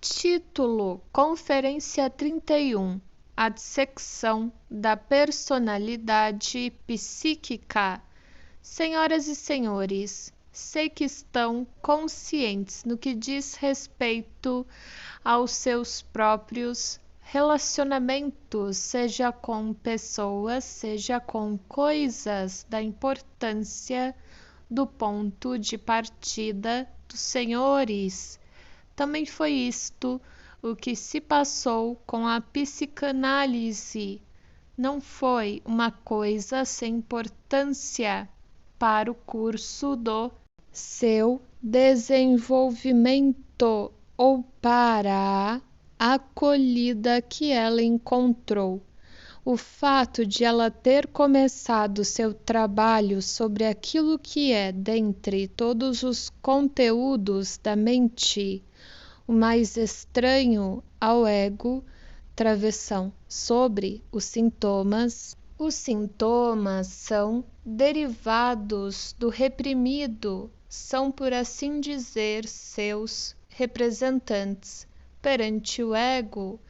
Título: Conferência 31: A dissecção da personalidade psíquica. Senhoras e senhores, sei que estão conscientes no que diz respeito aos seus próprios relacionamentos, seja com pessoas, seja com coisas, da importância do ponto de partida dos senhores. Também foi isto o que se passou com a psicanálise. Não foi uma coisa sem importância para o curso do seu desenvolvimento ou para a acolhida que ela encontrou. O fato de ela ter começado seu trabalho sobre aquilo que é, dentre todos os conteúdos da mente, o mais estranho ao ego, travessão, sobre os sintomas. Os sintomas são derivados do reprimido, são, por assim dizer, seus representantes perante o ego,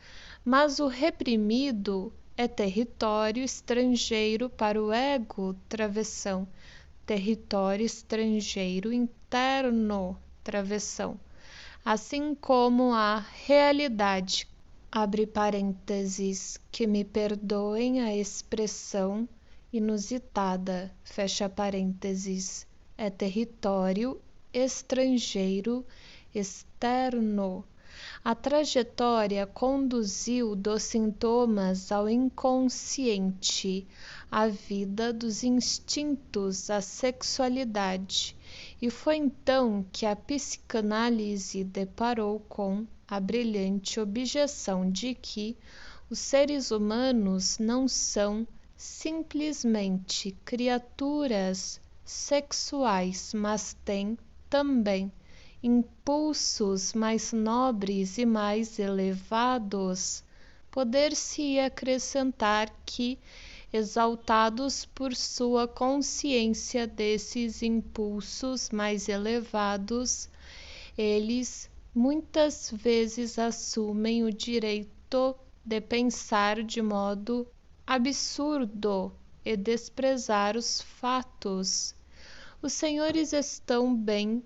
mas o reprimido é território estrangeiro para o ego, travessão, território estrangeiro interno, travessão, assim como a realidade, abre parênteses, que me perdoem a expressão inusitada, fecha parênteses, é território estrangeiro externo. A trajetória conduziu dos sintomas ao inconsciente, à vida dos instintos, à sexualidade. E foi então que a psicanálise deparou com a brilhante objeção de que os seres humanos não são simplesmente criaturas sexuais, mas têm também impulsos mais nobres e mais elevados. Poder-se acrescentar que, exaltados por sua consciência desses impulsos mais elevados, eles muitas vezes assumem o direito de pensar de modo absurdo e desprezar os fatos. Os senhores estão bem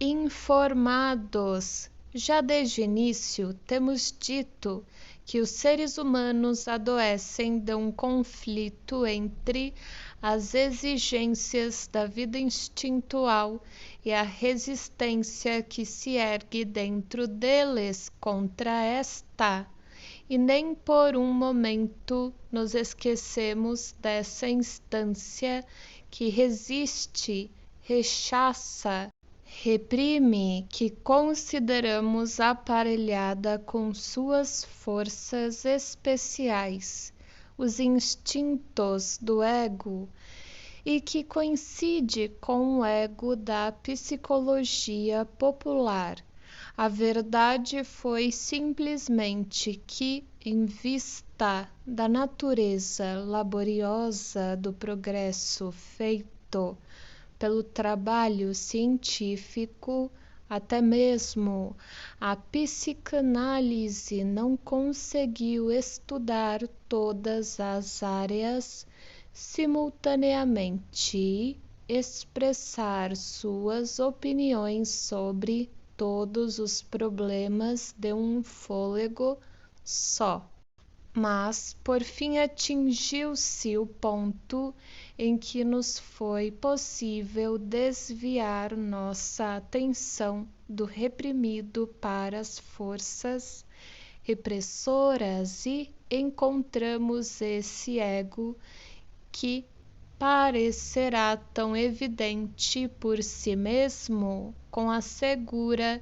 informados. Já desde o início temos dito que os seres humanos adoecem de um conflito entre as exigências da vida instintual e a resistência que se ergue dentro deles contra esta. E nem por um momento nos esquecemos dessa instância que resiste, rechaça, reprime, que consideramos aparelhada com suas forças especiais, os instintos do ego, e que coincide com o ego da psicologia popular. A verdade foi simplesmente que, em vista da natureza laboriosa do progresso feito pelo trabalho científico, até mesmo a psicanálise não conseguiu estudar todas as áreas simultaneamente e expressar suas opiniões sobre todos os problemas de um fôlego só. Mas, por fim, atingiu-se o ponto em que nos foi possível desviar nossa atenção do reprimido para as forças repressoras e encontramos esse ego que parecerá tão evidente por si mesmo, com a segura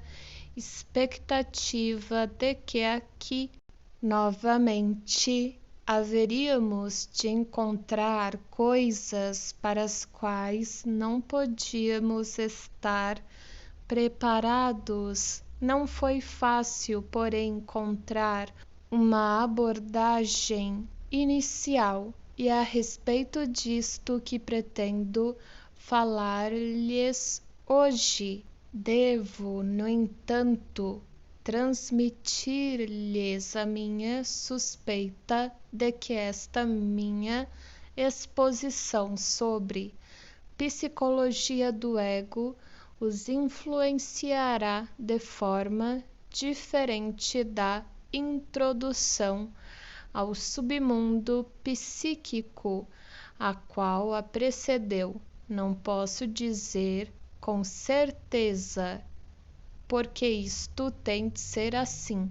expectativa de que aqui novamente haveríamos de encontrar coisas para as quais não podíamos estar preparados. Não foi fácil, porém, encontrar uma abordagem inicial, e é a respeito disto que pretendo falar-lhes hoje. Devo, no entanto, transmitir-lhes a minha suspeita de que esta minha exposição sobre psicologia do ego os influenciará de forma diferente da introdução ao submundo psíquico, a qual a precedeu. Não posso dizer com certeza porque isto tem de ser assim.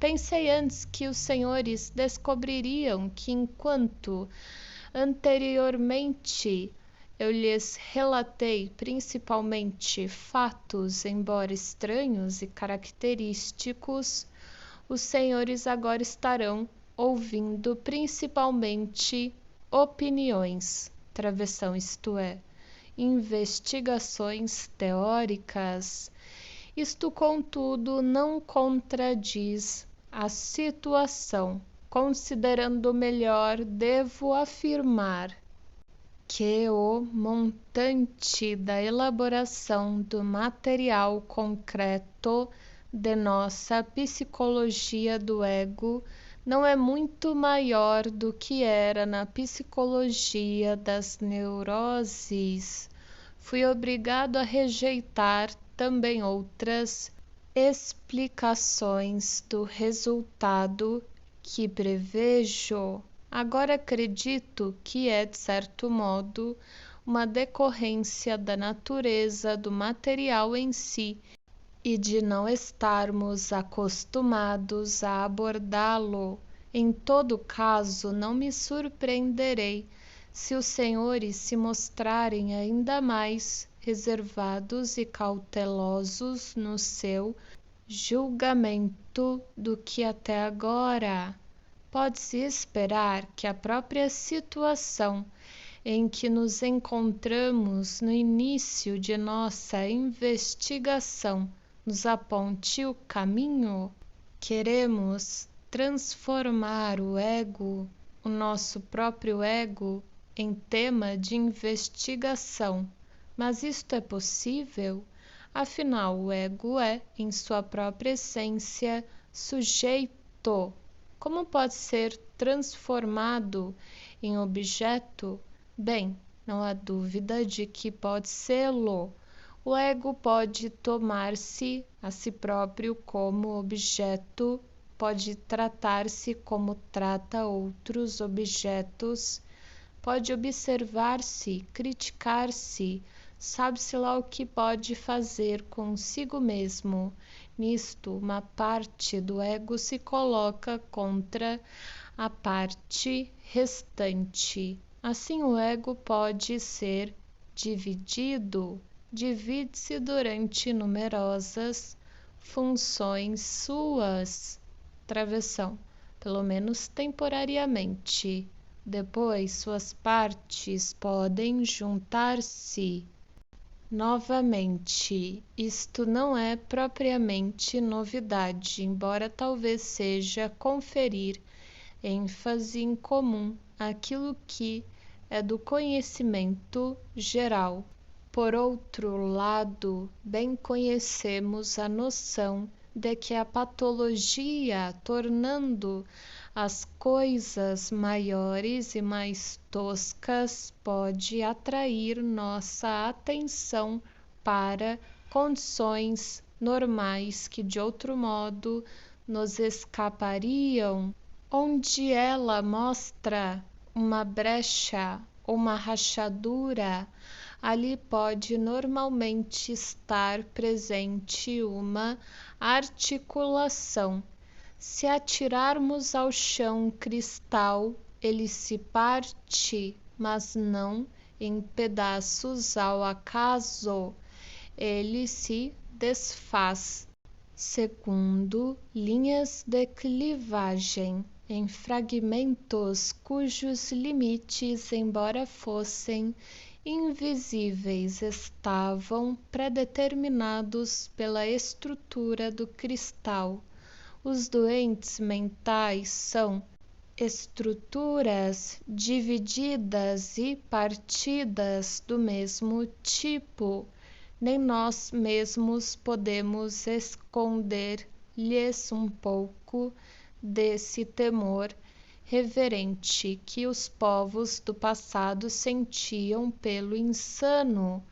Pensei antes que os senhores descobririam que, enquanto anteriormente eu lhes relatei principalmente fatos, embora estranhos e característicos, os senhores agora estarão ouvindo principalmente opiniões, travessão, isto é, investigações teóricas. Isto, contudo, não contradiz a situação. Considerando melhor, devo afirmar que o montante da elaboração do material concreto de nossa psicologia do ego não é muito maior do que era na psicologia das neuroses. Fui obrigado a rejeitar também outras explicações do resultado que prevejo. Agora acredito que é, de certo modo, uma decorrência da natureza do material em si e de não estarmos acostumados a abordá-lo. Em todo caso, não me surpreenderei se os senhores se mostrarem ainda mais reservados e cautelosos no seu julgamento do que até agora. Pode-se esperar que a própria situação em que nos encontramos no início de nossa investigação nos aponte o caminho? Queremos transformar o ego, o nosso próprio ego, em tema de investigação. Mas isto é possível? Afinal, o ego é, em sua própria essência, sujeito. Como pode ser transformado em objeto? Bem, não há dúvida de que pode sê-lo. O ego pode tomar-se a si próprio como objeto, pode tratar-se como trata outros objetos, pode observar-se, criticar-se, sabe-se lá o que pode fazer consigo mesmo. Nisto, uma parte do ego se coloca contra a parte restante. Assim, o ego pode ser dividido, divide-se durante numerosas funções suas, travessão, pelo menos temporariamente. Depois, suas partes podem juntar-se novamente. Isto não é propriamente novidade, embora talvez seja conferir ênfase em comum àquilo que é do conhecimento geral. Por outro lado, bem conhecemos a noção de que a patologia, tornando as coisas maiores e mais toscas, pode atrair nossa atenção para condições normais que de outro modo nos escapariam. Onde ela mostra uma brecha, uma rachadura, ali pode normalmente estar presente uma articulação. Se atirarmos ao chão cristal, ele se parte, mas não em pedaços ao acaso, ele se desfaz, segundo linhas de clivagem, em fragmentos cujos limites, embora fossem invisíveis, estavam predeterminados pela estrutura do cristal. Os doentes mentais são estruturas divididas e partidas do mesmo tipo. Nem nós mesmos podemos esconder lhes um pouco desse temor reverente que os povos do passado sentiam pelo insano.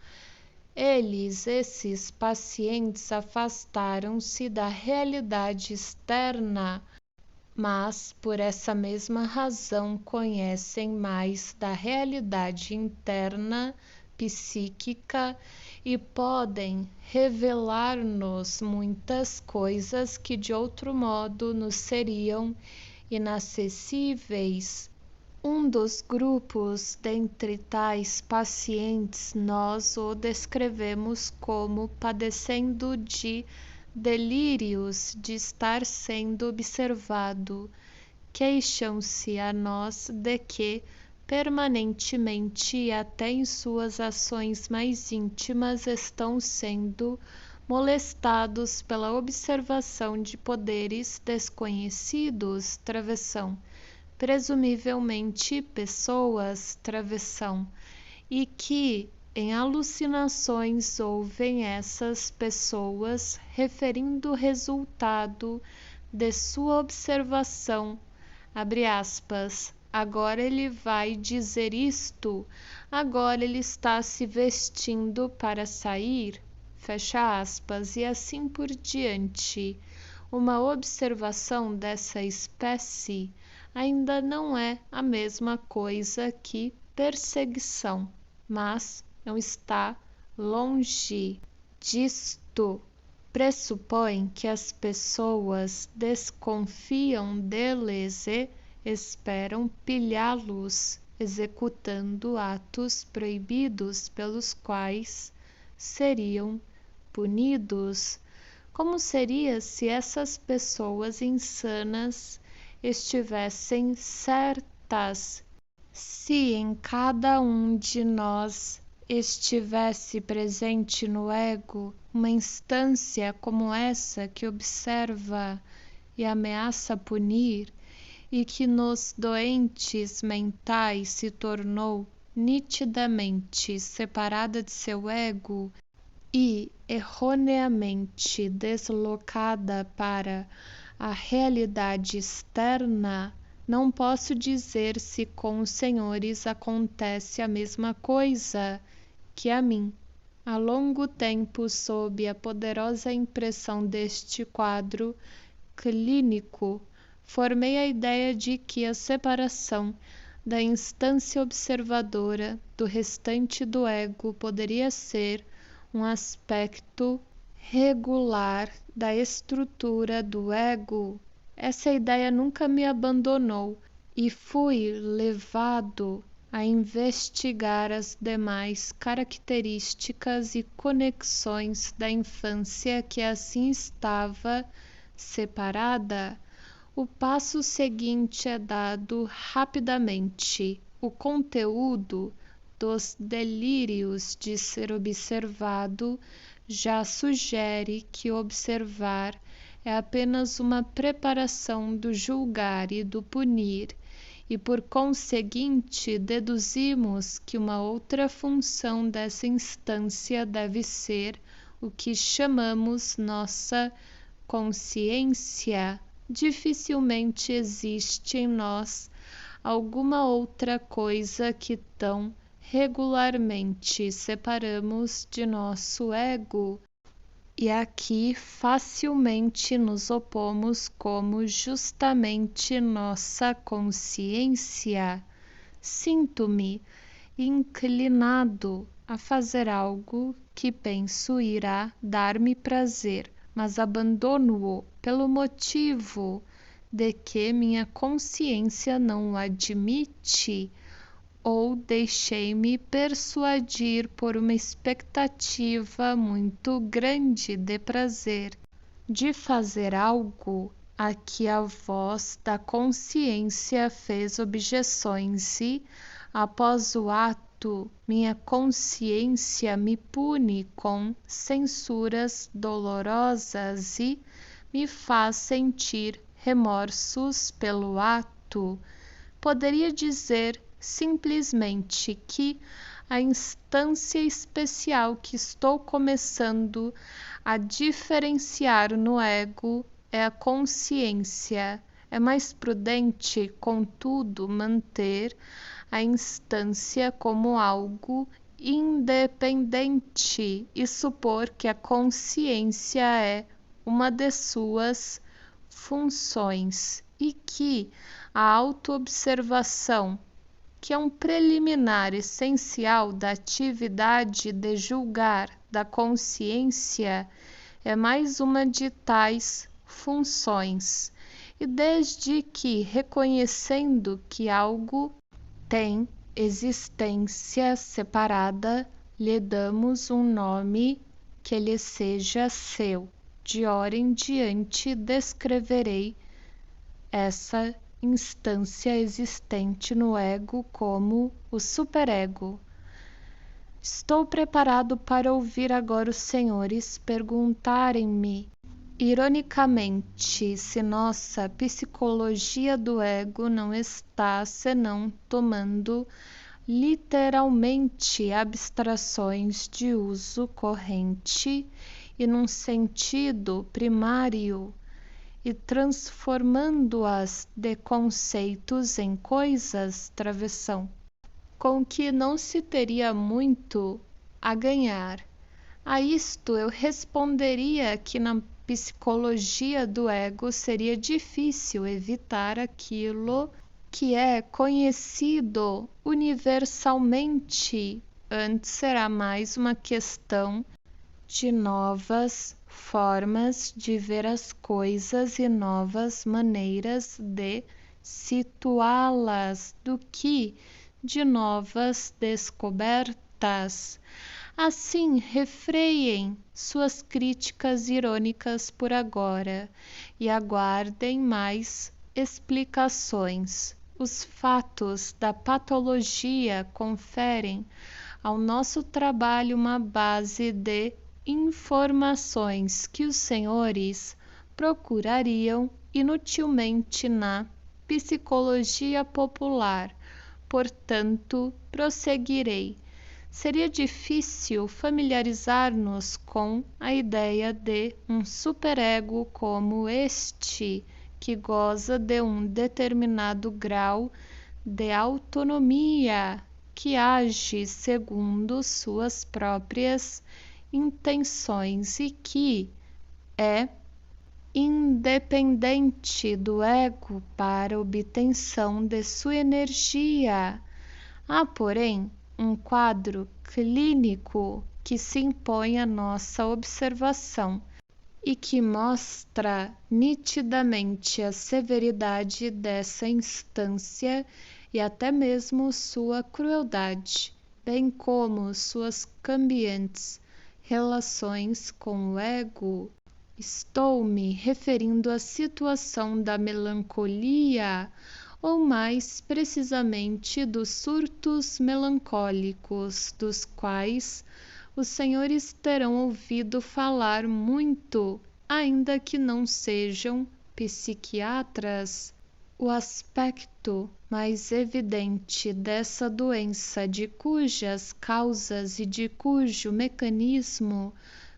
Esses pacientes, afastaram-se da realidade externa, mas por essa mesma razão conhecem mais da realidade interna, psíquica, e podem revelar-nos muitas coisas que de outro modo nos seriam inacessíveis. Um dos grupos dentre tais pacientes nós o descrevemos como padecendo de delírios de estar sendo observado. Queixam-se a nós de que, permanentemente e até em suas ações mais íntimas, estão sendo molestados pela observação de poderes desconhecidos, travessão, presumivelmente pessoas, travessão, e que em alucinações ouvem essas pessoas referindo o resultado de sua observação, abre aspas, agora ele vai dizer isto, agora ele está se vestindo para sair, fecha aspas, e assim por diante. Uma observação dessa espécie ainda não é a mesma coisa que perseguição, mas não está longe disto. Pressupõe que as pessoas desconfiam deles e esperam pilhá-los executando atos proibidos pelos quais seriam punidos. Como seria se essas pessoas insanas estivessem certas? Se em cada um de nós estivesse presente no ego uma instância como essa que observa e ameaça punir, e que nos doentes mentais se tornou nitidamente separada de seu ego e erroneamente deslocada para a realidade externa, não posso dizer se com os senhores acontece a mesma coisa que a mim. Há longo tempo, sob a poderosa impressão deste quadro clínico, formei a ideia de que a separação da instância observadora do restante do ego poderia ser um aspecto regular da estrutura do ego. Essa ideia nunca me abandonou e fui levado a investigar as demais características e conexões da infância que assim estava separada. O passo seguinte é dado rapidamente. O conteúdo dos delírios de ser observado já sugere que observar é apenas uma preparação do julgar e do punir, e por conseguinte deduzimos que uma outra função dessa instância deve ser o que chamamos nossa consciência. Dificilmente existe em nós alguma outra coisa que tão regularmente separamos de nosso ego, e aqui facilmente nos opomos como justamente nossa consciência. Sinto-me inclinado a fazer algo que penso irá dar-me prazer, mas abandono-o pelo motivo de que minha consciência não o admite, ou deixei-me persuadir por uma expectativa muito grande de prazer, de fazer algo a que a voz da consciência fez objeções e, após o ato, minha consciência me pune com censuras dolorosas e me faz sentir remorsos pelo ato. Poderia dizer simplesmente que a instância especial que estou começando a diferenciar no ego é a consciência. É mais prudente, contudo, manter a instância como algo independente e supor que a consciência é uma de suas funções e que a autoobservação, que é um preliminar essencial da atividade de julgar da consciência, é mais uma de tais funções. E desde que, reconhecendo que algo tem existência separada, lhe damos um nome que lhe seja seu. De ora em diante descreverei essa instância existente no ego como o superego. Estou preparado para ouvir agora os senhores perguntarem-me ironicamente se nossa psicologia do ego não está senão tomando literalmente abstrações de uso corrente e num sentido primário e transformando-as de conceitos em coisas, travessão, com que não se teria muito a ganhar. A isto eu responderia que na psicologia do ego seria difícil evitar aquilo que é conhecido universalmente. Antes será mais uma questão de novas formas de ver as coisas e novas maneiras de situá-las do que de novas descobertas. Assim, refreiem suas críticas irônicas por agora e aguardem mais explicações. Os fatos da patologia conferem ao nosso trabalho uma base de informações que os senhores procurariam inutilmente na psicologia popular. Portanto, prosseguirei. Seria difícil familiarizar-nos com a ideia de um superego como este, que goza de um determinado grau de autonomia, que age segundo suas próprias intenções e que é independente do ego para obtenção de sua energia. Há, porém, um quadro clínico que se impõe à nossa observação e que mostra nitidamente a severidade dessa instância e até mesmo sua crueldade, bem como suas cambiantes relações com o ego. Estou-me referindo à situação da melancolia, ou mais precisamente dos surtos melancólicos, dos quais os senhores terão ouvido falar muito, ainda que não sejam psiquiatras. O aspecto mais evidente dessa doença, de cujas causas e de cujo mecanismo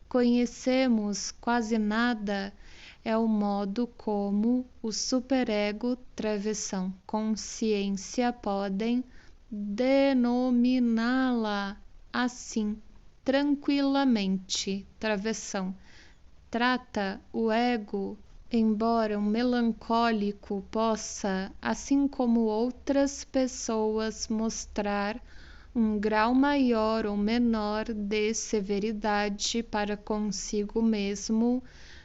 conhecemos quase nada, é o modo como o superego, travessão, consciência podem denominá-la assim, tranquilamente, travessão. Trata o ego, embora um melancólico possa, assim como outras pessoas, mostrar um grau maior ou menor de severidade para consigo mesmo,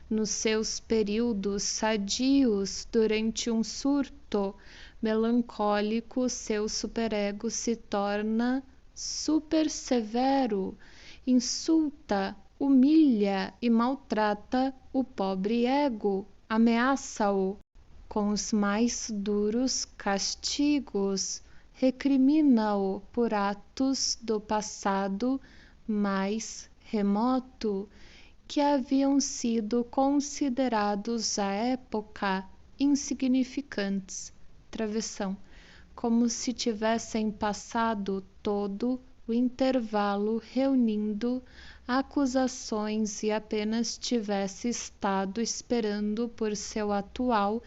nos seus períodos sadios, durante um surto melancólico, seu superego se torna super severo, insulta, humilha e maltrata o pobre ego, ameaça-o com os mais duros castigos, recrimina-o por atos do passado mais remoto, que haviam sido considerados à época insignificantes, travessão, como se tivessem passado todo o intervalo reunindo acusações e apenas tivesse estado esperando por seu atual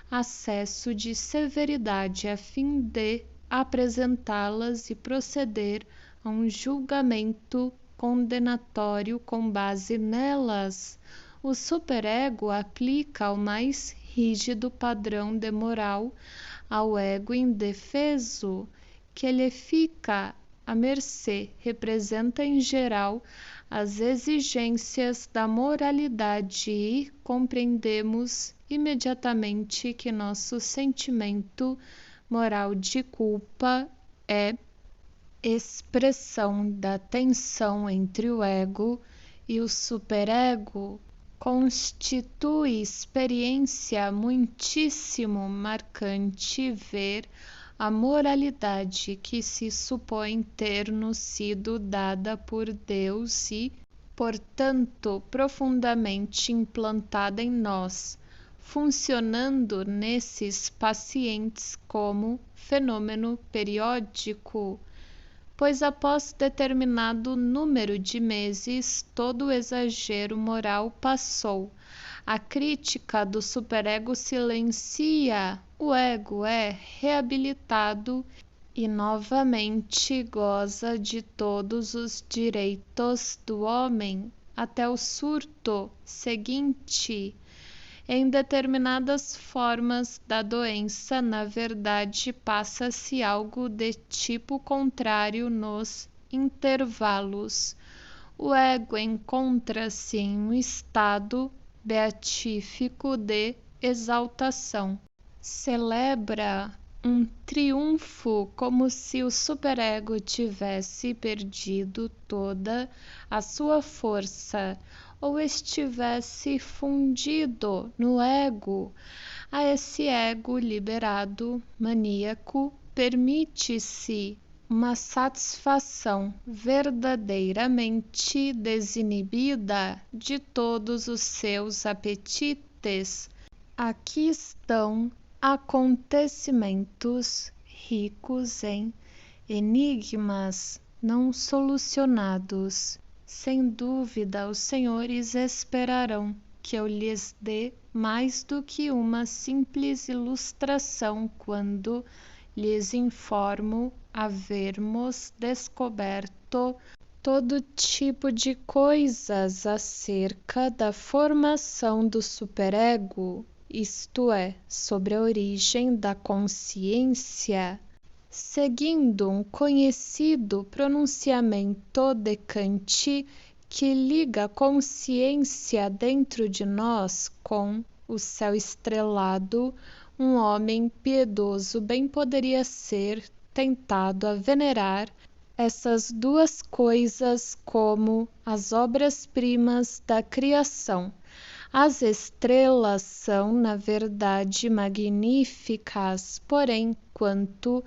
acesso de severidade a fim de apresentá-las e proceder a um julgamento condenatório com base nelas. O superego aplica o mais rígido padrão de moral ao ego indefeso, que lhe fica à mercê, representa em geral as exigências da moralidade e compreendemos imediatamente que nosso sentimento moral de culpa é expressão da tensão entre o ego e o superego. Constitui experiência muitíssimo marcante ver a moralidade que se supõe ter-nos sido dada por Deus e, portanto, profundamente implantada em nós, funcionando nesses pacientes como fenômeno periódico, pois após determinado número de meses todo o exagero moral passou. A crítica do superego silencia, o ego é reabilitado e novamente goza de todos os direitos do homem, até o surto seguinte. Em determinadas formas da doença, na verdade, passa-se algo de tipo contrário nos intervalos. O ego encontra-se em um estado beatífico de exaltação. Celebra um triunfo como se o superego tivesse perdido toda a sua força ou estivesse fundido no ego. A esse ego liberado, maníaco, permite-se uma satisfação verdadeiramente desinibida de todos os seus apetites. Aqui estão acontecimentos ricos em enigmas não solucionados. Sem dúvida, os senhores esperarão que eu lhes dê mais do que uma simples ilustração quando lhes informo havermos descoberto todo tipo de coisas acerca da formação do superego, isto é, sobre a origem da consciência, seguindo um conhecido pronunciamento de Kant que liga a consciência dentro de nós com o céu estrelado. Um homem piedoso bem poderia ser tentado a venerar essas duas coisas como as obras-primas da criação. As estrelas são, na verdade, magníficas, porém, quanto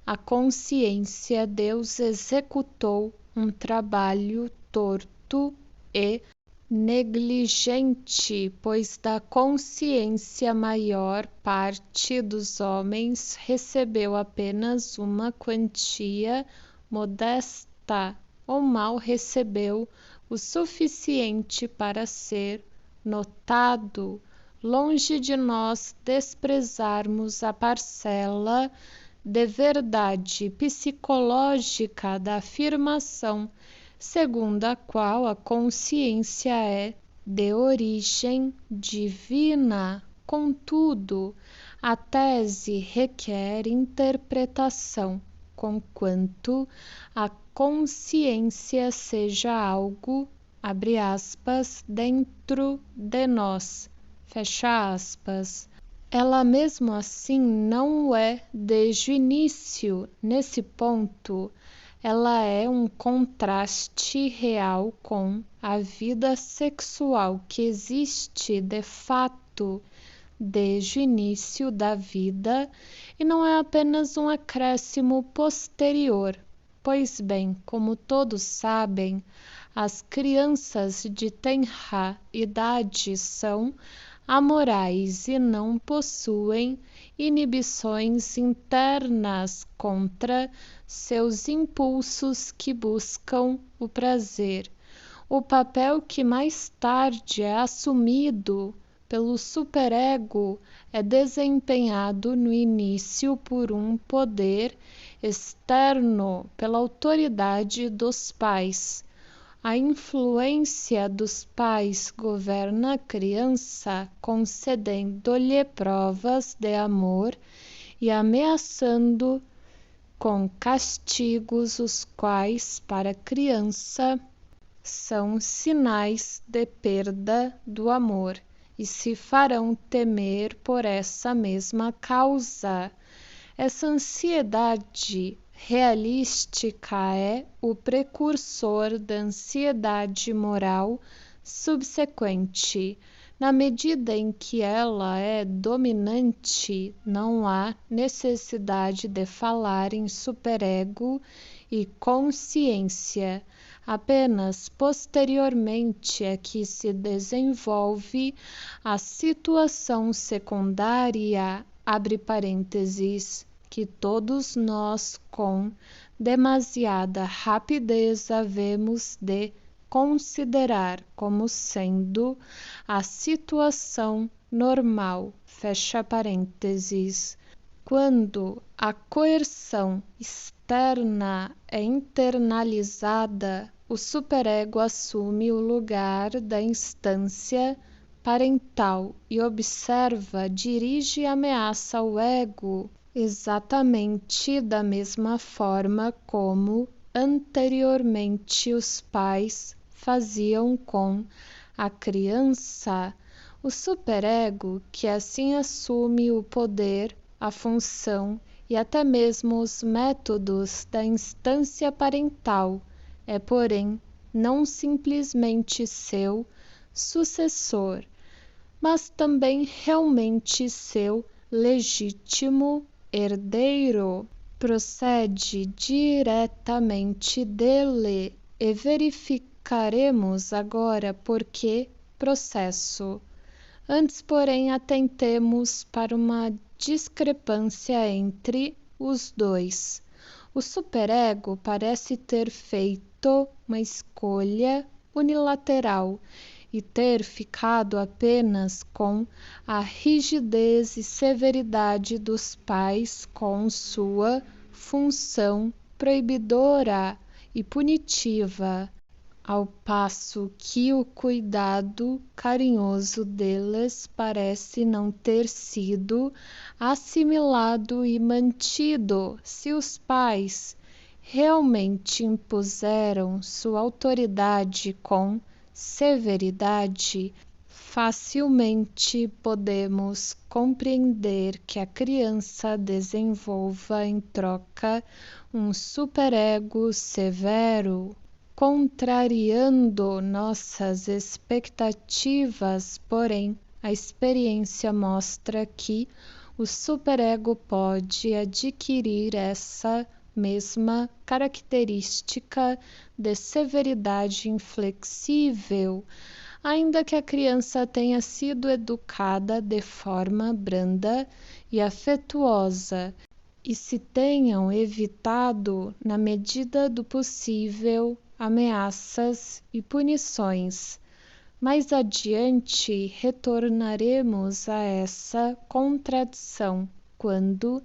à consciência, Deus executou um trabalho torto e negligente, pois da consciência maior parte dos homens recebeu apenas uma quantia modesta, ou mal recebeu o suficiente para ser notado. Longe de nós desprezarmos a parcela de verdade psicológica da afirmação segundo a qual a consciência é de origem divina. Contudo, a tese requer interpretação, conquanto a consciência seja algo, abre aspas, dentro de nós, fecha aspas. Ela mesmo assim não o é desde o início. Nesse ponto, ela é um contraste real com a vida sexual que existe de fato desde o início da vida e não é apenas um acréscimo posterior. Pois bem, como todos sabem, as crianças de tenra idade são amorais e não possuem inibições internas contra seus impulsos que buscam o prazer. o papel que mais tarde é assumido pelo superego é desempenhado no início por um poder externo, pela autoridade dos pais. A influência dos pais governa a criança, concedendo-lhe provas de amor e ameaçando com castigos, os quais, para a criança, são sinais de perda do amor e se farão temer por essa mesma causa. Essa ansiedade realística é o precursor da ansiedade moral subsequente. Na medida em que ela é dominante, não há necessidade de falar em superego e consciência. Apenas posteriormente é que se desenvolve a situação secundária, abre parênteses, que todos nós com demasiada rapidez havemos de considerar como sendo a situação normal, fecha parênteses. Quando a coerção externa é internalizada, o superego assume o lugar da instância parental e observa, dirige e ameaça o ego exatamente da mesma forma como anteriormente os pais faziam com a criança. O superego, que assim assume o poder, a função e até mesmo os métodos da instância parental, é, porém, não simplesmente seu sucessor, mas também realmente seu legítimo herdeiro. Procede diretamente dele e verificaremos agora por que processo. Antes, porém, atentemos para uma discrepância entre os dois. O superego parece ter feito uma escolha unilateral e ter ficado apenas com a rigidez e severidade dos pais com sua função proibidora e punitiva, ao passo que o cuidado carinhoso deles parece não ter sido assimilado e mantido. Se os pais realmente impuseram sua autoridade com severidade, facilmente podemos compreender que a criança desenvolva em troca um superego severo. Contrariando nossas expectativas, porém, a experiência mostra que o superego pode adquirir essa mesma característica de severidade inflexível, ainda que a criança tenha sido educada de forma branda e afetuosa e se tenham evitado, na medida do possível, ameaças e punições. Mais adiante retornaremos a essa contradição quando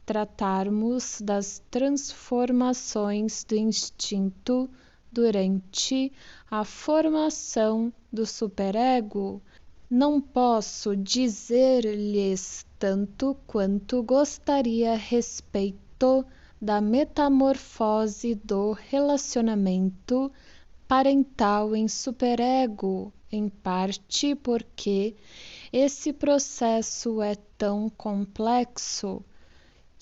tratarmos das transformações do instinto durante a formação do superego. Não posso dizer-lhes tanto quanto gostaria a respeito da metamorfose do relacionamento parental em superego, em parte porque esse processo é tão complexo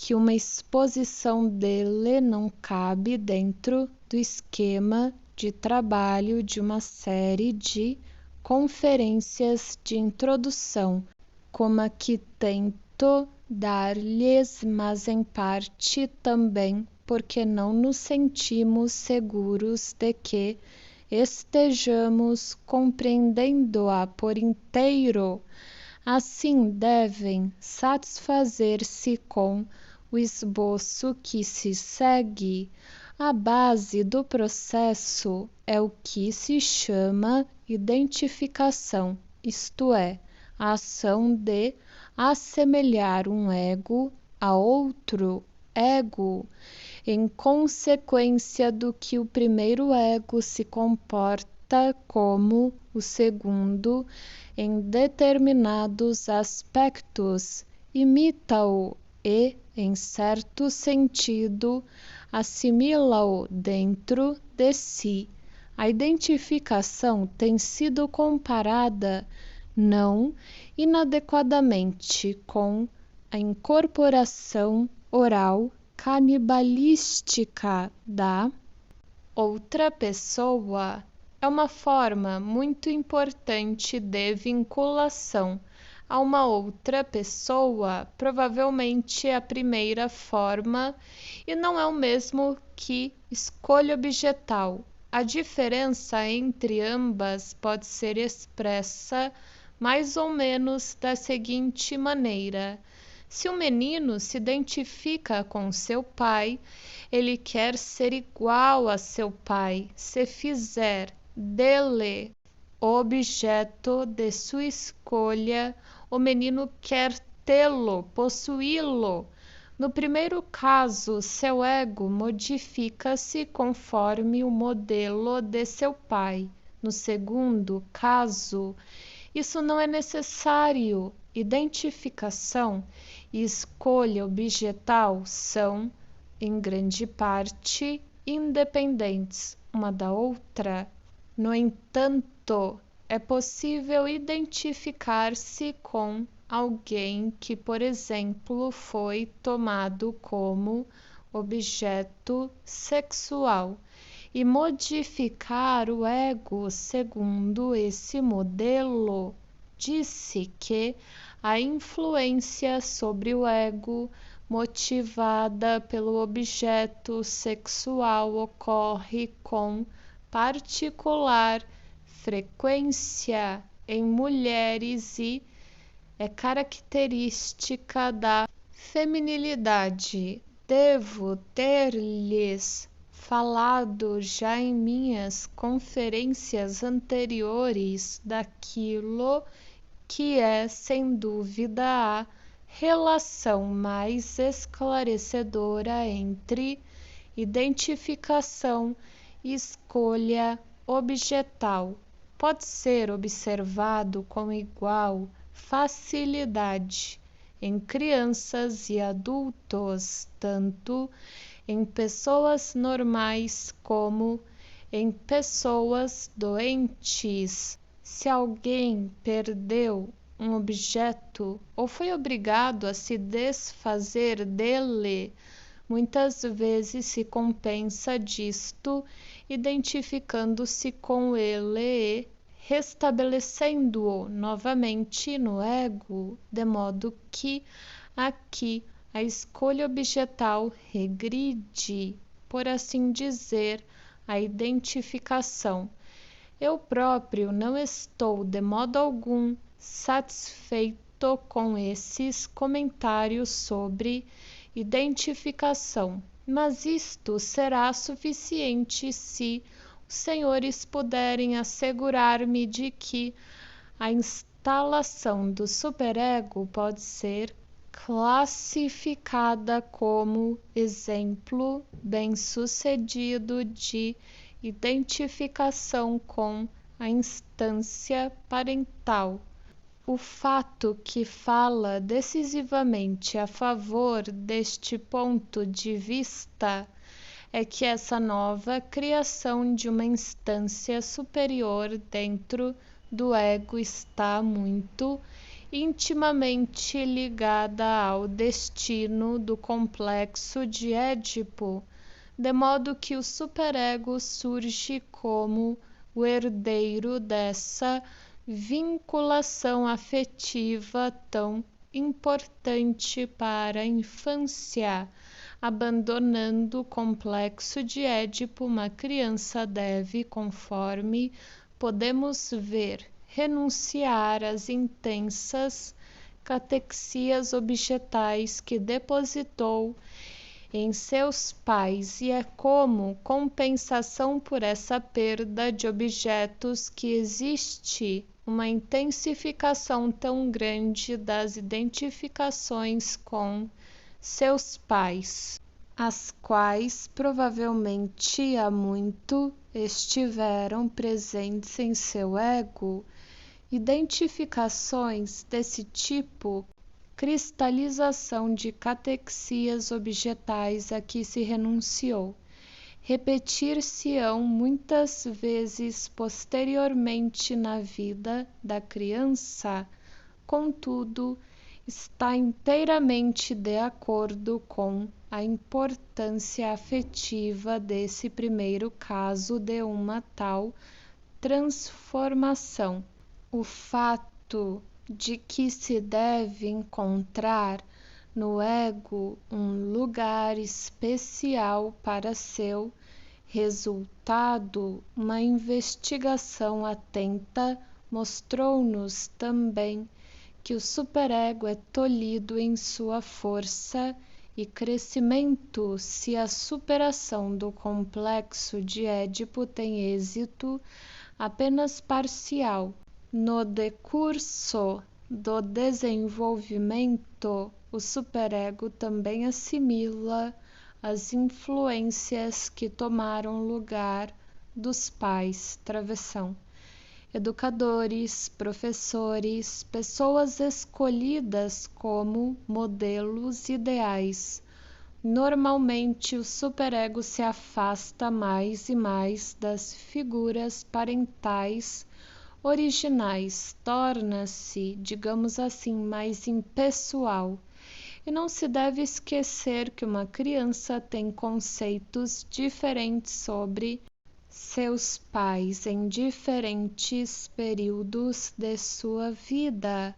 que uma exposição dele não cabe dentro do esquema de trabalho de uma série de conferências de introdução, como a que tento dar-lhes, mas em parte também porque não nos sentimos seguros de que estejamos compreendendo-a por inteiro. Assim, devem satisfazer-se com o esboço que se segue. A base do processo é o que se chama identificação, isto é, a ação de assemelhar um ego a outro ego, em consequência do que o primeiro ego se comporta como o segundo em determinados aspectos, imita-o e, em certo sentido, assimila-o dentro de si. A identificação tem sido comparada, não inadequadamente, com a incorporação oral canibalística da outra pessoa. É uma forma muito importante de vinculação a uma outra pessoa, provavelmente a primeira forma, e não é o mesmo que escolha objetal. A diferença entre ambas pode ser expressa mais ou menos da seguinte maneira: se um menino se identifica com seu pai, ele quer ser igual a seu pai. Se fizer dele o objeto de sua escolha, o menino quer tê-lo, possuí-lo. No primeiro caso, seu ego modifica-se conforme o modelo de seu pai. No segundo caso, isso não é necessário. Identificação e escolha objetal são, em grande parte, independentes uma da outra. No entanto, é possível identificar-se com alguém que, por exemplo, foi tomado como objeto sexual e modificar o ego segundo esse modelo. Disse que a influência sobre o ego motivada pelo objeto sexual ocorre com particular frequência em mulheres e é característica da feminilidade. Devo ter-lhes falado já em minhas conferências anteriores daquilo que é, sem dúvida, a relação mais esclarecedora entre identificação e escolha objetal. Pode ser observado com igual facilidade em crianças e adultos, tanto em pessoas normais como em pessoas doentes. Se alguém perdeu um objeto ou foi obrigado a se desfazer dele, muitas vezes se compensa disto identificando-se com ele e restabelecendo-o novamente no ego, de modo que aqui a escolha objetal regride, por assim dizer, a identificação. Eu próprio não estou de modo algum satisfeito com esses comentários sobre identificação, mas isto será suficiente se os senhores puderem assegurar-me de que a instalação do superego pode ser classificada como exemplo bem-sucedido de identificação com a instância parental. O fato que fala decisivamente a favor deste ponto de vista é que essa nova criação de uma instância superior dentro do ego está muito intimamente ligada ao destino do complexo de Édipo, de modo que o superego surge como o herdeiro dessa vinculação afetiva tão importante para a infância. Abandonando o complexo de Édipo, uma criança deve, conforme podemos ver, renunciar às intensas catexias objetais que depositou em seus pais e é como compensação por essa perda de objetos que existe uma intensificação tão grande das identificações com seus pais, as quais provavelmente há muito estiveram presentes em seu ego. Identificações desse tipo, cristalização de catexias objetais a que se renunciou, repetir-se-ão muitas vezes posteriormente na vida da criança, contudo, está inteiramente de acordo com a importância afetiva desse primeiro caso de uma tal transformação. O fato de que se deve encontrar no ego um lugar especial para seu resultado, uma investigação atenta mostrou-nos também que o superego é tolhido em sua força e crescimento se a superação do complexo de Édipo tem êxito apenas parcial. No decurso do desenvolvimento, o superego também assimila as influências que tomaram lugar dos pais, travessão, educadores, professores, pessoas escolhidas como modelos ideais. Normalmente, o superego se afasta mais e mais das figuras parentais originais, torna-se, digamos assim, mais impessoal. E não se deve esquecer que uma criança tem conceitos diferentes sobre seus pais em diferentes períodos de sua vida.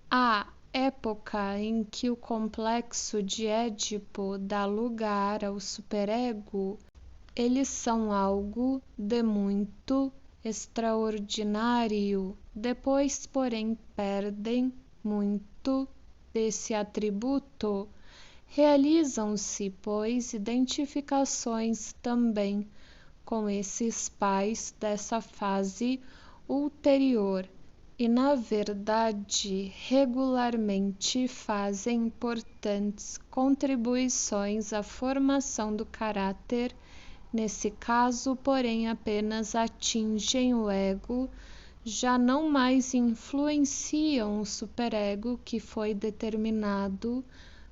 A época em que o complexo de Édipo dá lugar ao superego, eles são algo de muito extraordinário. Depois, porém, perdem muito desse atributo. Realizam-se, pois, identificações também com esses pais dessa fase ulterior e, na verdade, regularmente fazem importantes contribuições à formação do caráter. Nesse caso, porém, apenas atingem o ego, já não mais influenciam o superego que foi determinado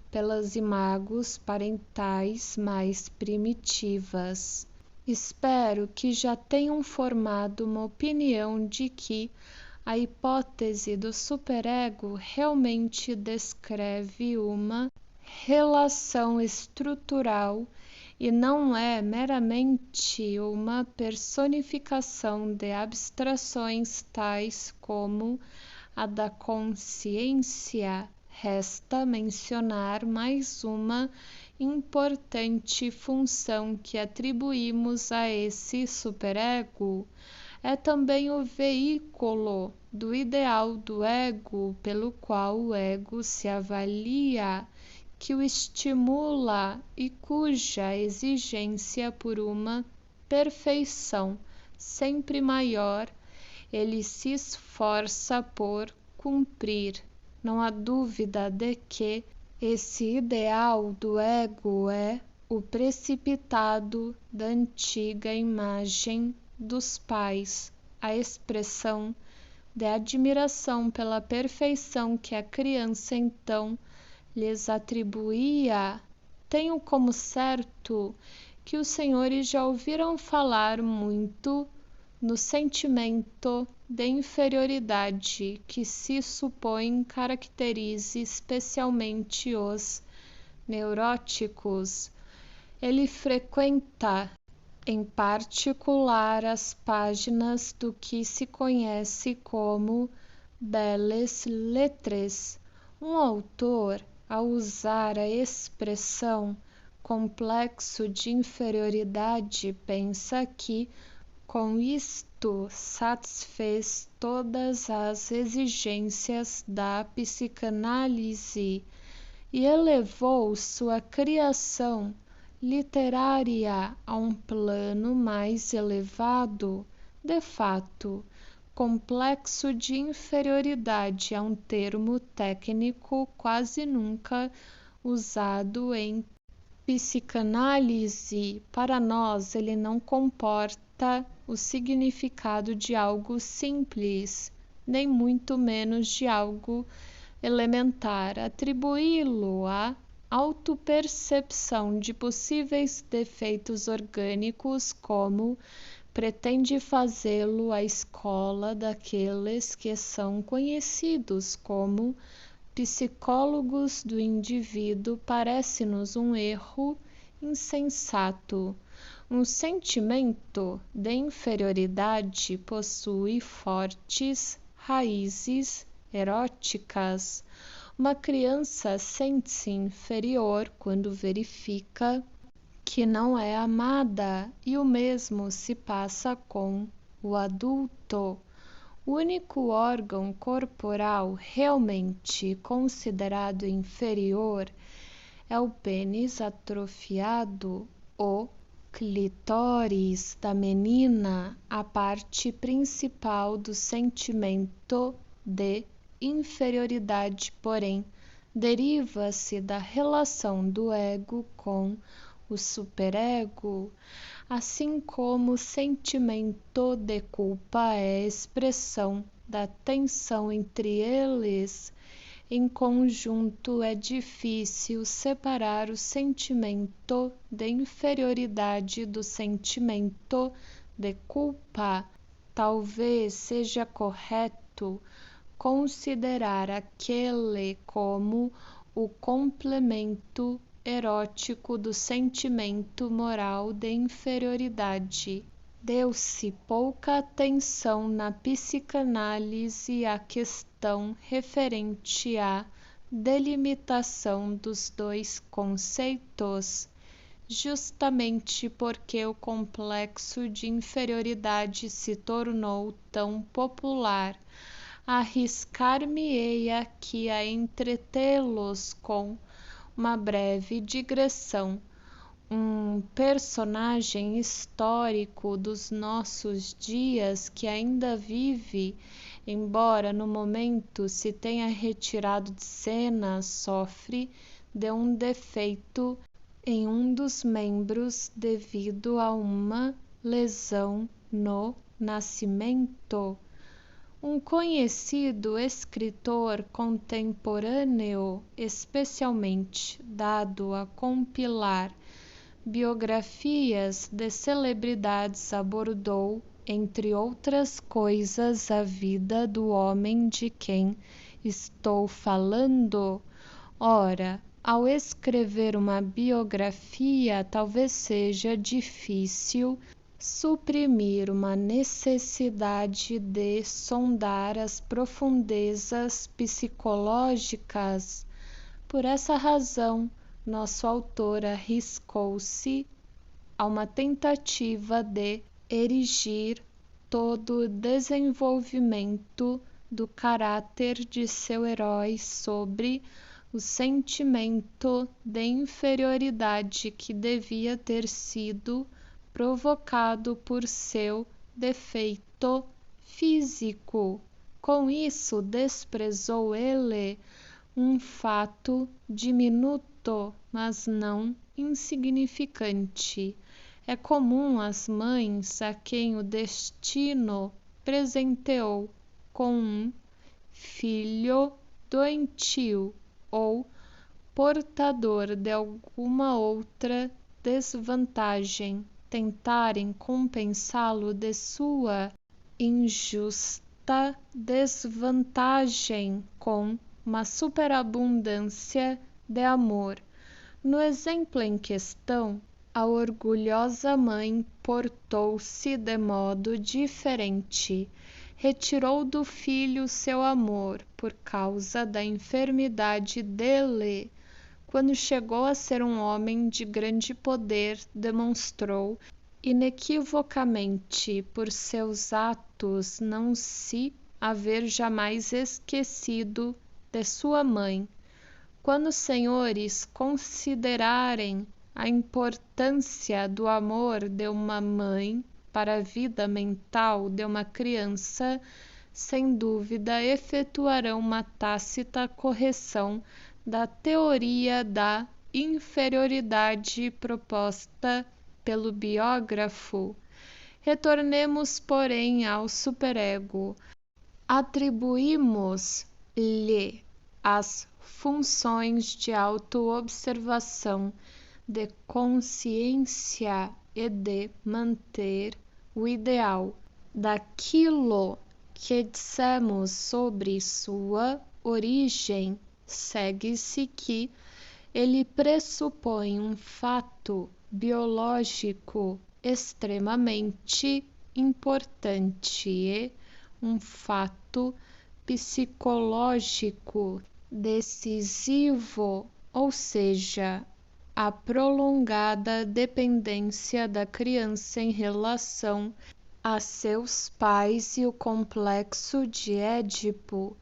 pelas imagos parentais mais primitivas. Espero que já tenham formado uma opinião de que a hipótese do superego realmente descreve uma relação estrutural e não é meramente uma personificação de abstrações tais como a da consciência. Resta mencionar mais uma importante função que atribuímos a esse superego. É também o veículo do ideal do ego, pelo qual o ego se avalia, que o estimula e cuja exigência por uma perfeição sempre maior ele se esforça por cumprir. Não há dúvida de que esse ideal do ego é o precipitado da antiga imagem dos pais, a expressão de admiração pela perfeição que a criança então lhes atribuía. Tenho como certo que os senhores já ouviram falar muito no sentimento de inferioridade que se supõe caracterize especialmente os neuróticos. Ele frequenta em particular as páginas do que se conhece como belles lettres. Um autor, ao usar a expressão complexo de inferioridade, pensa que com isto satisfez todas as exigências da psicanálise e elevou sua criação literária a um plano mais elevado. De fato, complexo de inferioridade é um termo técnico quase nunca usado em psicanálise. Para nós, ele não comporta o significado de algo simples, nem muito menos de algo elementar. Atribuí-lo à autopercepção de possíveis defeitos orgânicos, como pretende fazê-lo a escola daqueles que são conhecidos como psicólogos do indivíduo, parece-nos um erro insensato. Um sentimento de inferioridade possui fortes raízes eróticas. Uma criança sente-se inferior quando verifica que não é amada, e o mesmo se passa com o adulto. O único órgão corporal realmente considerado inferior é o pênis atrofiado, o clitóris da menina. A parte principal do sentimento de inferioridade, porém, deriva-se da relação do ego com o superego, assim como o sentimento de culpa é expressão da tensão entre eles. Em conjunto, é difícil separar o sentimento de inferioridade do sentimento de culpa. Talvez seja correto considerar aquele como o complemento erótico do sentimento moral de inferioridade. Deu-se pouca atenção na psicanálise à questão referente à delimitação dos dois conceitos, justamente porque o complexo de inferioridade se tornou tão popular. Arriscar-me-ei aqui a entretê-los com uma breve digressão. Um personagem histórico dos nossos dias que ainda vive, embora no momento se tenha retirado de cena, sofre de um defeito em um dos membros devido a uma lesão no nascimento. Um conhecido escritor contemporâneo, especialmente dado a compilar biografias de celebridades, abordou, entre outras coisas, a vida do homem de quem estou falando. Ora, ao escrever uma biografia, talvez seja difícil suprimir uma necessidade de sondar as profundezas psicológicas. Por essa razão, nosso autor arriscou-se a uma tentativa de erigir todo o desenvolvimento do caráter de seu herói sobre o sentimento de inferioridade que devia ter sido provocado por seu defeito físico. Com isso, desprezou ele um fato diminuto, mas não insignificante. É comum às mães a quem o destino presenteou com um filho doentio ou portador de alguma outra desvantagem tentarem compensá-lo de sua injusta desvantagem com uma superabundância de amor. No exemplo em questão, a orgulhosa mãe portou-se de modo diferente. Retirou do filho seu amor por causa da enfermidade dele. Quando chegou a ser um homem de grande poder, demonstrou inequivocamente por seus atos não se haver jamais esquecido de sua mãe. Quando os senhores considerarem a importância do amor de uma mãe para a vida mental de uma criança, sem dúvida efetuarão uma tácita correção da teoria da inferioridade proposta pelo biógrafo. Retornemos, porém, ao superego. Atribuímos-lhe as funções de autoobservação, de consciência e de manter o ideal daquilo que dissemos sobre sua origem. Segue-se que ele pressupõe um fato biológico extremamente importante e um fato psicológico decisivo, ou seja, a prolongada dependência da criança em relação a seus pais e o complexo de Édipo,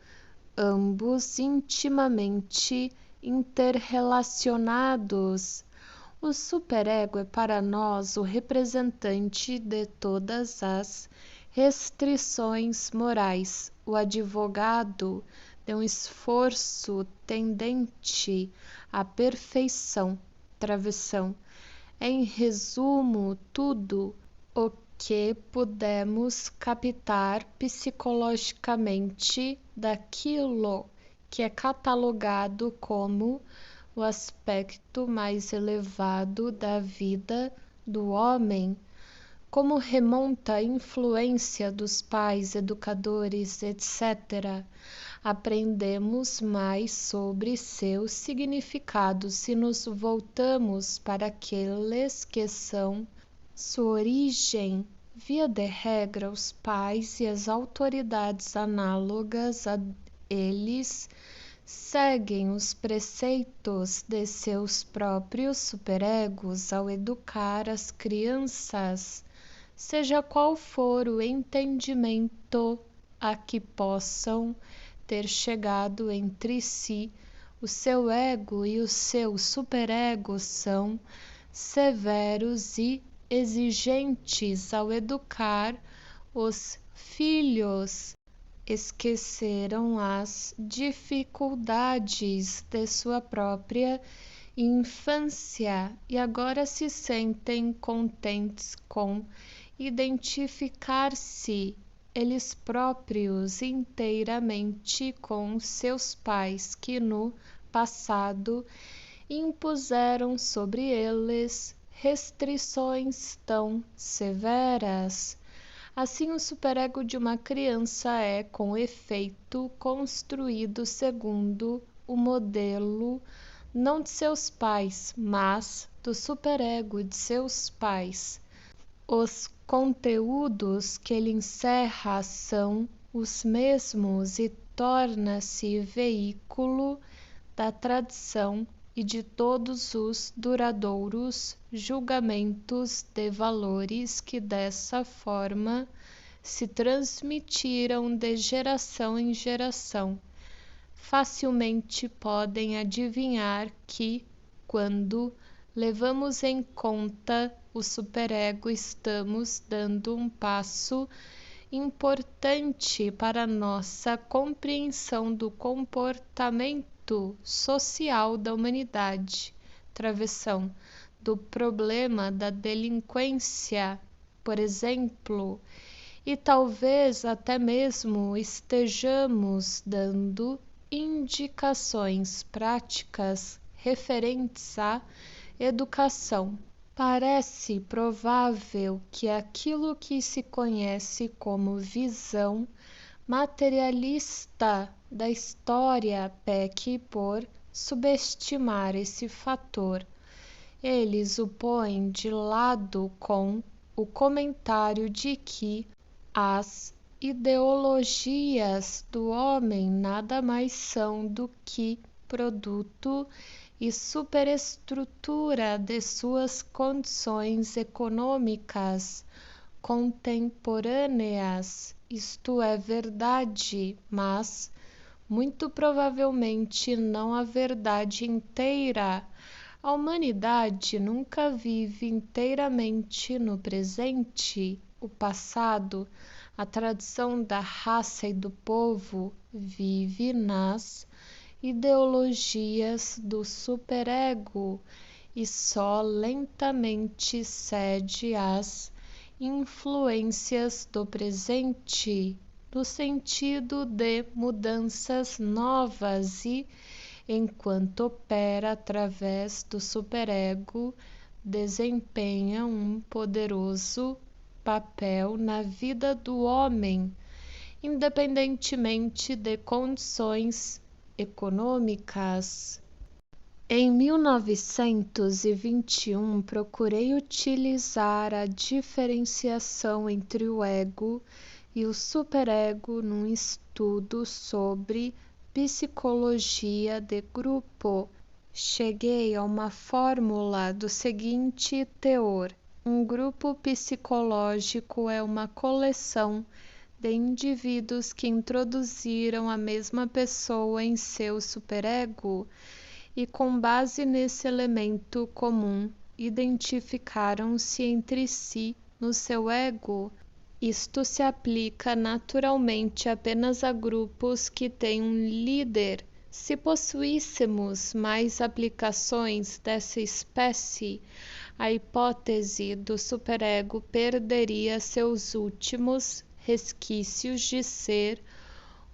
ambos intimamente interrelacionados. O superego é para nós o representante de todas as restrições morais, o advogado de um esforço tendente à perfeição, travessão. Em resumo, tudo o que pudemos captar psicologicamente daquilo que é catalogado como o aspecto mais elevado da vida do homem, como remonta a influência dos pais, educadores, etc., aprendemos mais sobre seu significado se nos voltamos para aqueles que são sua origem. Via de regra, os pais e as autoridades análogas a eles seguem os preceitos de seus próprios superegos ao educar as crianças, seja qual for o entendimento a que possam ter chegado entre si. O seu ego e o seu superego são severos e exigentes ao educar os filhos. Esqueceram as dificuldades de sua própria infância e agora se sentem contentes com identificar-se eles próprios inteiramente com seus pais, que no passado impuseram sobre eles restrições tão severas. Assim, o superego de uma criança é, com efeito, construído segundo o modelo não de seus pais, mas do superego de seus pais. Os conteúdos que ele encerra são os mesmos e torna-se veículo da tradição e de todos os duradouros julgamentos de valores que dessa forma se transmitiram de geração em geração. Facilmente podem adivinhar que, quando levamos em conta o superego, estamos dando um passo importante para nossa compreensão do comportamento social da humanidade. Travessão do problema da delinquência, por exemplo, e talvez até mesmo estejamos dando indicações práticas referentes à educação. Parece provável que aquilo que se conhece como visão materialista da história peque por subestimar esse fator. Eles o põem de lado com o comentário de que as ideologias do homem nada mais são do que produto e superestrutura de suas condições econômicas contemporâneas. Isto é verdade, mas muito provavelmente não a verdade inteira. A humanidade nunca vive inteiramente no presente. O passado, a tradição da raça e do povo, vive nas ideologias do superego e só lentamente cede às influências do presente, no sentido de mudanças novas e, enquanto opera através do superego, desempenha um poderoso papel na vida do homem, independentemente de condições econômicas. Em 1921, procurei utilizar a diferenciação entre o ego e o superego num estudo sobre psicologia de grupo. Cheguei a uma fórmula do seguinte teor: um grupo psicológico é uma coleção de indivíduos que introduziram a mesma pessoa em seu superego e, com base nesse elemento comum, identificaram-se entre si no seu ego. Isto se aplica naturalmente apenas a grupos que têm um líder. Se possuíssemos mais aplicações dessa espécie, a hipótese do superego perderia seus últimos resquícios de ser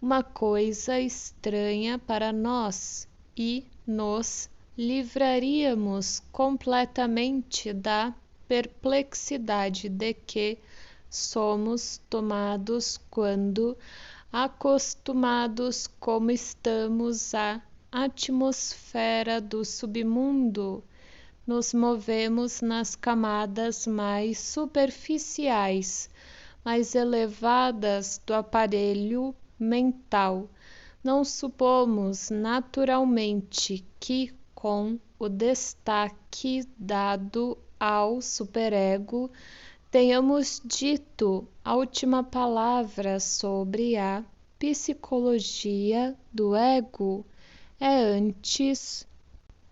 uma coisa estranha para nós e nos livraríamos completamente da perplexidade de que somos tomados quando, acostumados como estamos à atmosfera do submundo, nos movemos nas camadas mais superficiais, mais elevadas do aparelho mental. Não supomos naturalmente que, com o destaque dado ao superego, tenhamos dito a última palavra sobre a psicologia do ego. É antes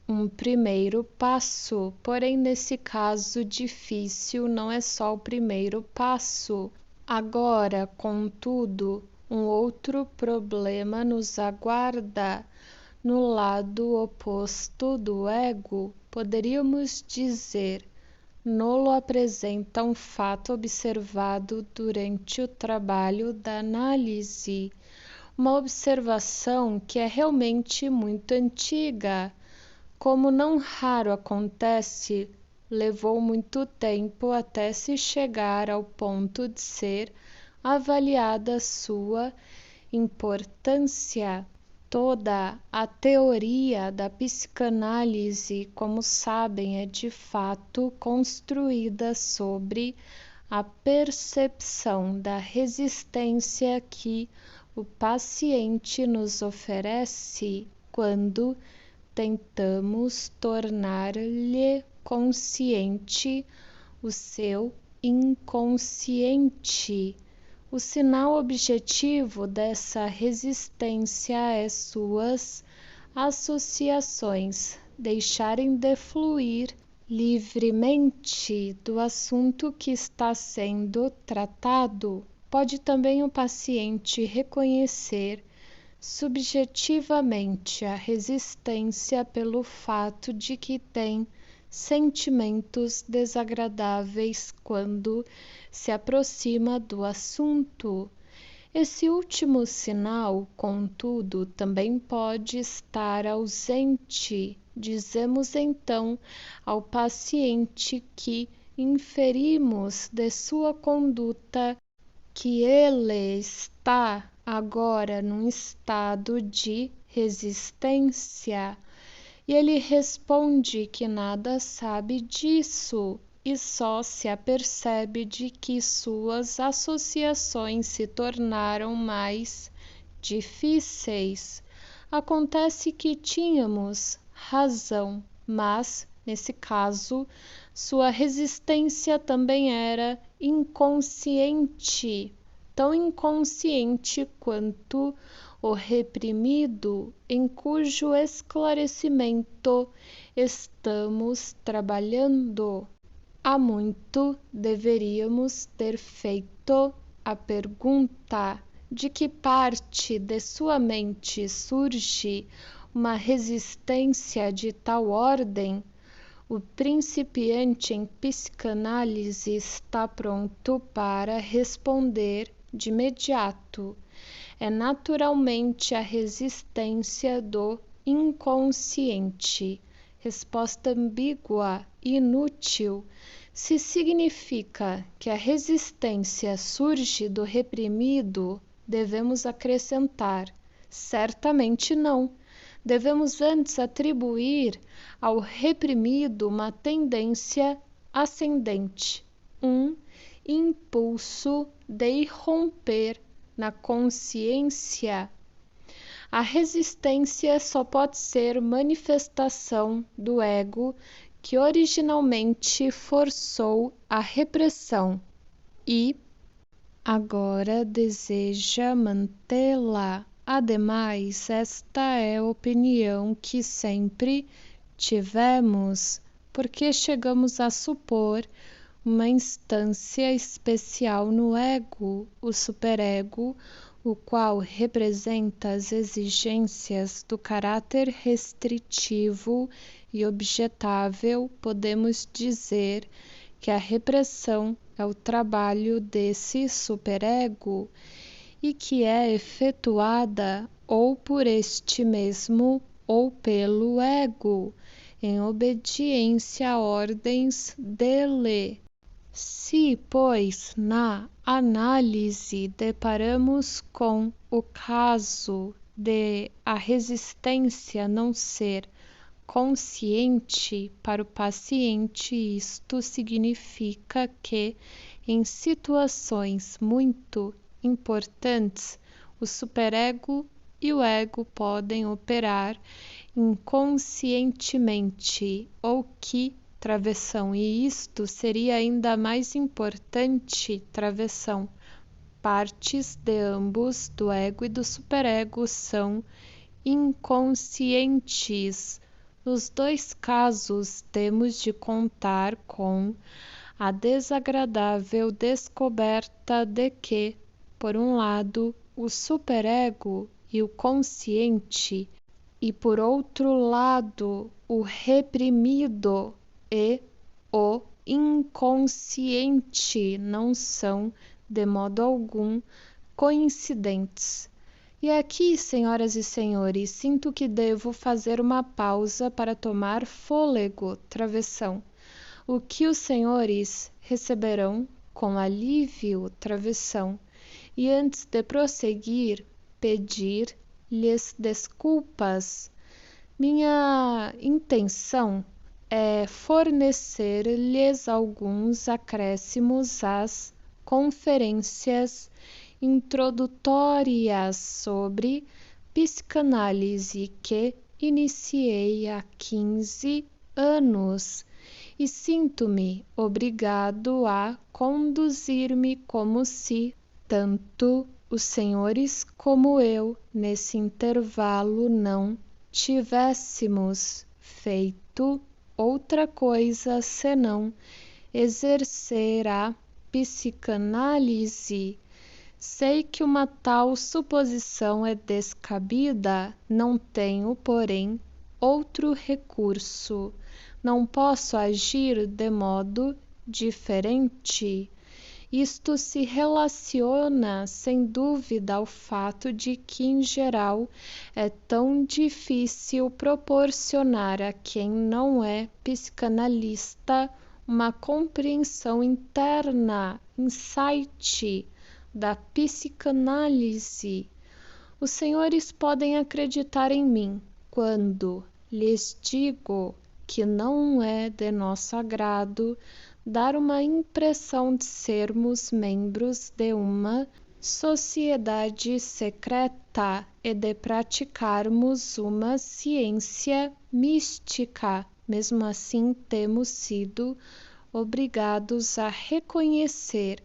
um primeiro passo, porém nesse caso difícil não é só o primeiro passo. Agora, contudo, um outro problema nos aguarda. No lado oposto do ego, poderíamos dizer, nolo apresenta um fato observado durante o trabalho da análise, uma observação que é realmente muito antiga. Como não raro acontece, levou muito tempo até se chegar ao ponto de ser avaliada sua importância. Toda a teoria da psicanálise, como sabem, é de fato construída sobre a percepção da resistência que o paciente nos oferece quando tentamos tornar-lhe consciente o seu inconsciente. O sinal objetivo dessa resistência é suas associações deixarem de fluir livremente do assunto que está sendo tratado. Pode também o paciente reconhecer subjetivamente a resistência pelo fato de que tem sentimentos desagradáveis quando se aproxima do assunto. Esse último sinal, contudo, também pode estar ausente. Dizemos então ao paciente que inferimos de sua conduta que ele está agora num estado de resistência. E ele responde que nada sabe disso e só se apercebe de que suas associações se tornaram mais difíceis. Acontece que tínhamos razão, mas, nesse caso, sua resistência também era inconsciente, tão inconsciente quanto o reprimido em cujo esclarecimento estamos trabalhando. Há muito deveríamos ter feito a pergunta: de que parte de sua mente surge uma resistência de tal ordem? O principiante em psicanálise está pronto para responder de imediato. É naturalmente a resistência do inconsciente. Resposta ambígua e inútil. Se significa que a resistência surge do reprimido, devemos acrescentar: certamente não. Devemos antes atribuir ao reprimido uma tendência ascendente, um impulso de irromper na consciência. A resistência só pode ser manifestação do ego que originalmente forçou a repressão e agora deseja mantê-la. Ademais, esta é a opinião que sempre tivemos, porque chegamos a supor uma instância especial no ego, o superego, o qual representa as exigências do caráter restritivo e objetável. Podemos dizer que a repressão é o trabalho desse superego e que é efetuada ou por este mesmo ou pelo ego, em obediência a ordens dele. Se, pois, na análise deparamos com o caso de a resistência não ser consciente para o paciente, isto significa que, em situações muito importantes, o superego e o ego podem operar inconscientemente, ou que travessão, e isto seria ainda mais importante, travessão. Partes de ambos, do ego e do superego, são inconscientes. Nos dois casos, temos de contar com a desagradável descoberta de que, por um lado, o superego e o consciente, e por outro lado, o reprimido e o inconsciente não são, de modo algum, coincidentes. E aqui, senhoras e senhores, sinto que devo fazer uma pausa para tomar fôlego, travessão. O que os senhores receberão com alívio, travessão. E antes de prosseguir, pedir-lhes desculpas. Minha intenção é fornecer-lhes alguns acréscimos às conferências introdutórias sobre psicanálise que iniciei há 15 anos e sinto-me obrigado a conduzir-me como se tanto os senhores como eu, nesse intervalo, não tivéssemos feito outra coisa senão exercer a psicanálise. Sei que uma tal suposição é descabida, não tenho, porém, outro recurso. Não posso agir de modo diferente. Isto se relaciona, sem dúvida, ao fato de que, em geral, é tão difícil proporcionar a quem não é psicanalista uma compreensão interna, insight da psicanálise. Os senhores podem acreditar em mim quando lhes digo que não é de nosso agrado dar uma impressão de sermos membros de uma sociedade secreta e de praticarmos uma ciência mística. Mesmo assim, temos sido obrigados a reconhecer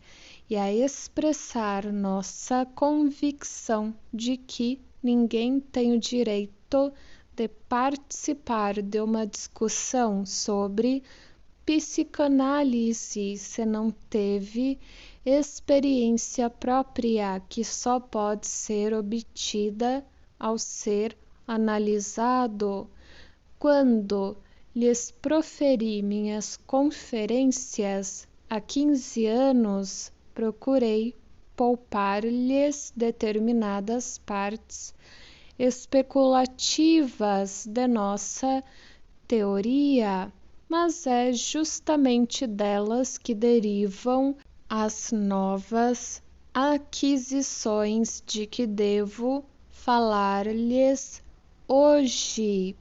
e a expressar nossa convicção de que ninguém tem o direito de participar de uma discussão sobre psicanálise se não teve experiência própria que só pode ser obtida ao ser analisado. Quando lhes proferi minhas conferências há 15 anos, procurei poupar-lhes determinadas partes especulativas de nossa teoria, mas é justamente delas que derivam as novas aquisições de que devo falar-lhes hoje.